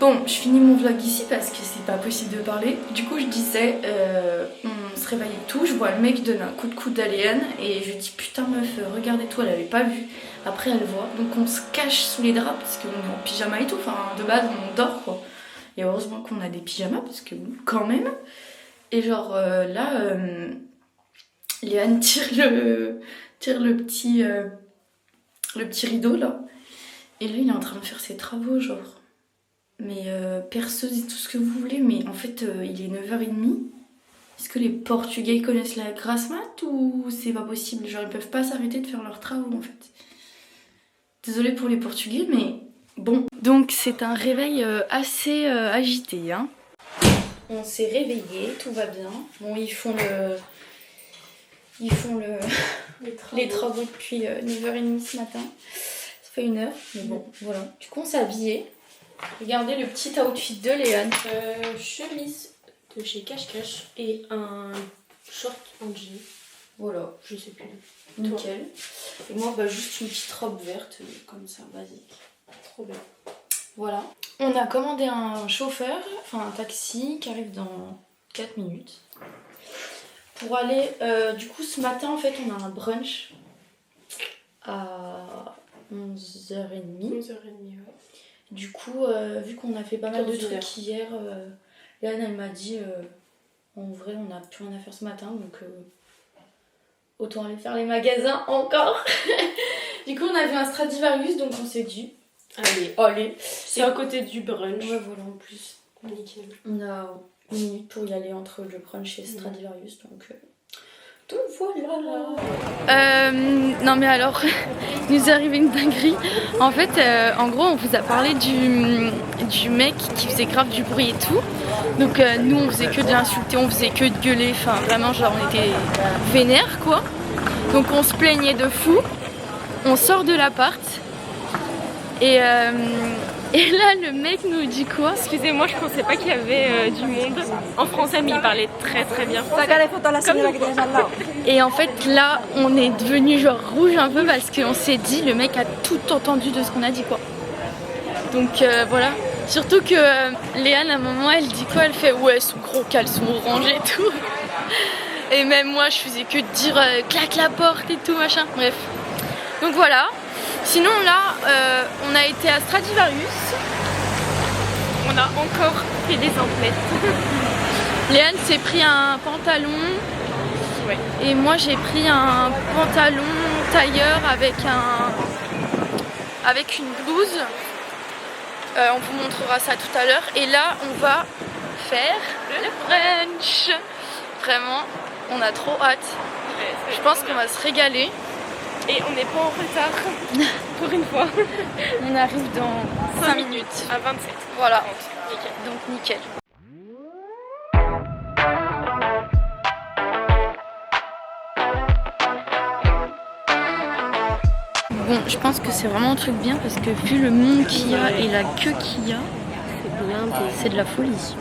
Bon, je finis mon vlog ici parce que c'est pas possible de parler. Du coup, je disais, on se réveille et tout. Je vois le mec donner un coup de coude à Léane et je lui dis putain meuf, regarde et tout, elle avait pas vu. Après, elle voit. Donc, on se cache sous les draps parce qu'on est en pyjama et tout. Enfin, de base, on dort quoi. Et heureusement qu'on a des pyjamas parce que quand même. Et genre là, Léane tire le petit rideau là. Et là, il est en train de faire ses travaux, genre. Mais perceuse et tout ce que vous voulez, mais en fait il est 9h30. Est-ce que les Portugais connaissent la grasse mat ou c'est pas possible? Genre ils peuvent pas s'arrêter de faire leurs travaux en fait. Désolée pour les Portugais, mais bon. Donc c'est un réveil assez agité, hein. On s'est réveillé, tout va bien. Bon, ils font les travaux depuis 9h30 ce matin. Ça fait 1 heure, mais bon, voilà. Du coup on s'est habillés. Regardez le petit outfit de Léane. Chemise de chez Cache Cache et un short en jean. Voilà, je sais plus. Nickel. Et moi, bah, juste une petite robe verte, comme ça, basique. Trop bien. Voilà. On a commandé un chauffeur, enfin un taxi, qui arrive dans 4 minutes. Pour aller, du coup, ce matin, en fait, on a un brunch à 11h30. 11h30, ouais. Du coup, vu qu'on a fait pas mal de trucs hier, Léane elle m'a dit en vrai on n'a plus rien à faire ce matin donc autant aller faire les magasins encore. Du coup on a vu un Stradivarius donc on s'est dit allez. C'est à côté du brunch. Ouais voilà en plus. Nickel. On a 1 minute pour y aller entre le brunch et Stradivarius donc voilà. Non mais alors, il nous est arrivé une dinguerie. En fait, en gros, on vous a parlé du mec qui faisait grave du bruit et tout. Donc nous, on faisait que de l'insulter, on faisait que de gueuler. Enfin, vraiment, genre, on était vénères, quoi. Donc on se plaignait de fou. On sort de l'appart. Et là, le mec nous dit quoi? Excusez-moi, je pensais pas qu'il y avait du monde en français, mais il parlait très très bien français. Et en fait, là, on est devenu genre rouge un peu parce qu'on s'est dit, le mec a tout entendu de ce qu'on a dit, quoi. Donc voilà. Surtout que Léane, à un moment, elle dit quoi? Elle fait ouais, son gros caleçon orange et tout. Et même moi, je faisais que dire claque la porte et tout, machin. Bref. Donc voilà. Sinon là, on a été à Stradivarius. On a encore fait des emplettes. Léane s'est pris un pantalon. Ouais. Et moi j'ai pris un pantalon tailleur avec une blouse. On vous montrera ça tout à l'heure. Et là, on va faire le brunch. Vraiment, on a trop hâte. Ouais, je pense qu'on va se régaler. Et on n'est pas en retard pour une fois. On arrive dans 5 minutes. À 27. Voilà. Nickel. Donc nickel. Bon, je pense que c'est vraiment un truc bien parce que vu le monde qu'il y a et la queue qu'il y a, c'est de la folie.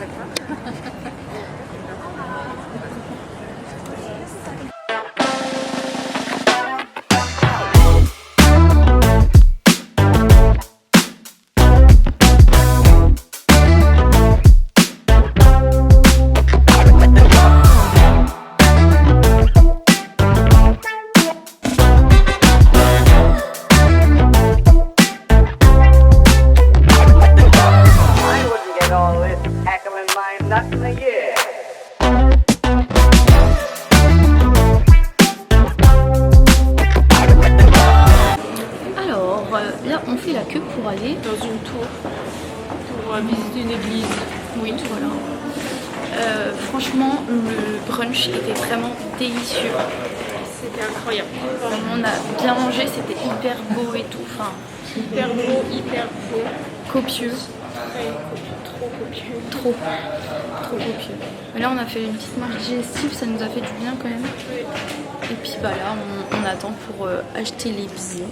Là, on fait la queue pour aller dans une tour pour visiter une église. Oui, voilà. Franchement, le brunch était vraiment délicieux. C'était incroyable. On a bien mangé, c'était hyper beau et tout. Enfin, hyper beau, hyper beau. Copieux. Très copieux, trop copieux. Trop copieux. Mais là, on a fait une petite marche digestive, ça nous a fait du bien quand même. Oui. Et puis bah là, on attend pour acheter les billets.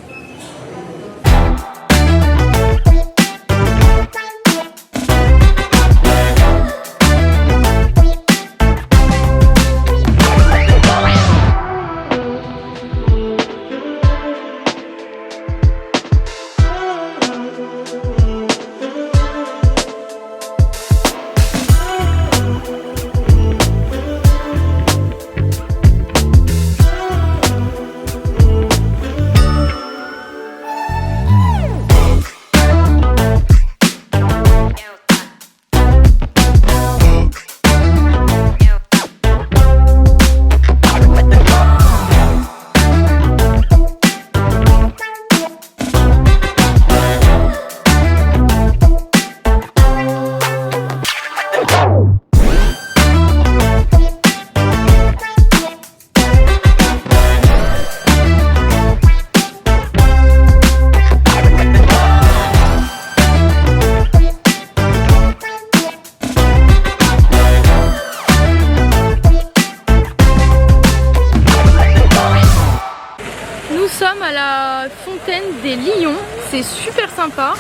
Nous sommes à la fontaine des Lions, c'est super sympa.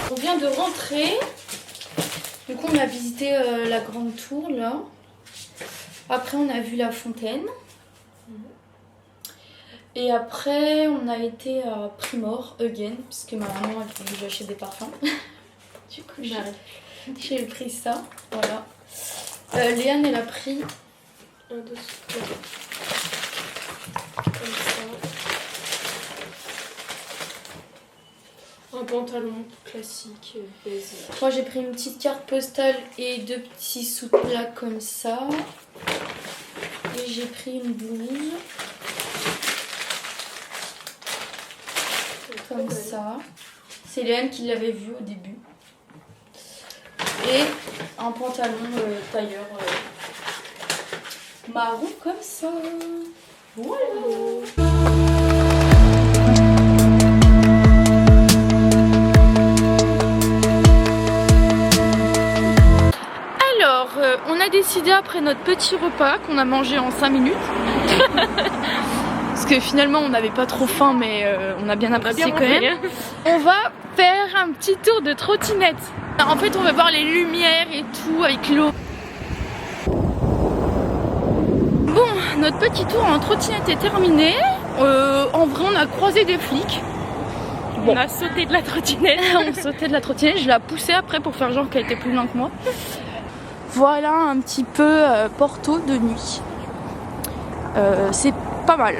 On vient de rentrer. Du coup on a visité la grande tour là. Après on a vu la fontaine. Et après on a été à Primor again parce que ma maman elle voulait que j'achète des parfums. Du coup j'ai pris ça. Voilà. Léane elle a pris un dos. Comme ça. Un pantalon classique, basique. Moi j'ai pris une petite carte postale et 2 petits sous-plats comme ça. Et j'ai pris une blouse. Comme ça. C'est Léane qui l'avait vu au début. Et un pantalon tailleur marron comme ça. Voilà. Alors, on a décidé après notre petit repas qu'on a mangé en 5 minutes. Parce que finalement on n'avait pas trop faim mais on a bien apprécié quand même. On va faire un petit tour de trottinette. En fait on va voir les lumières et tout avec l'eau. Bon, notre petit tour en trottinette est terminé. En vrai on a croisé des flics. Bon. On a sauté de la trottinette. On sautait de la trottinette, je l'ai poussée après pour faire genre qu'elle était plus loin que moi. Voilà un petit peu Porto de nuit. C'est pas mal.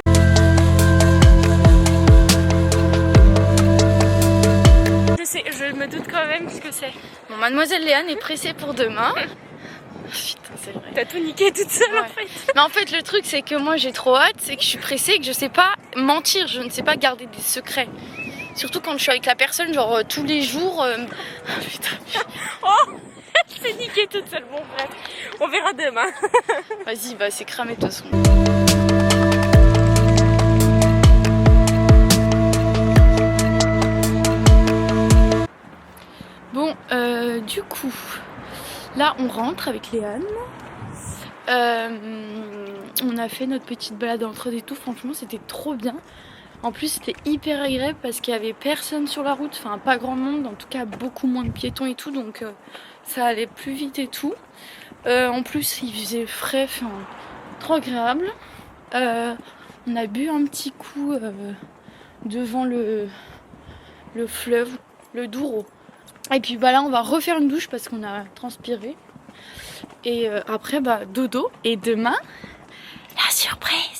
Je me doute quand même ce que c'est. Bon, mademoiselle Léane est pressée pour demain. Putain, c'est vrai. T'as tout niqué toute seule en fait. Mais en fait, le truc, c'est que moi j'ai trop hâte, c'est que je suis pressée et que je sais pas mentir, je ne sais pas garder des secrets. Surtout quand je suis avec la personne, genre tous les jours. Putain. Oh, elle s'est niquée toute seule. Bon, bref, on verra demain. Vas-y, bah c'est cramé de toute façon. Bon, du coup, là on rentre avec Léane. On a fait notre petite balade entre des tout, franchement c'était trop bien. En plus c'était hyper agréable parce qu'il y avait personne sur la route, enfin pas grand monde, en tout cas beaucoup moins de piétons et tout, donc ça allait plus vite et tout. En plus il faisait frais, enfin trop agréable. On a bu un petit coup devant le fleuve, le Douro. Et puis bah là on va refaire une douche parce qu'on a transpiré. Et après bah dodo. Et demain, la surprise.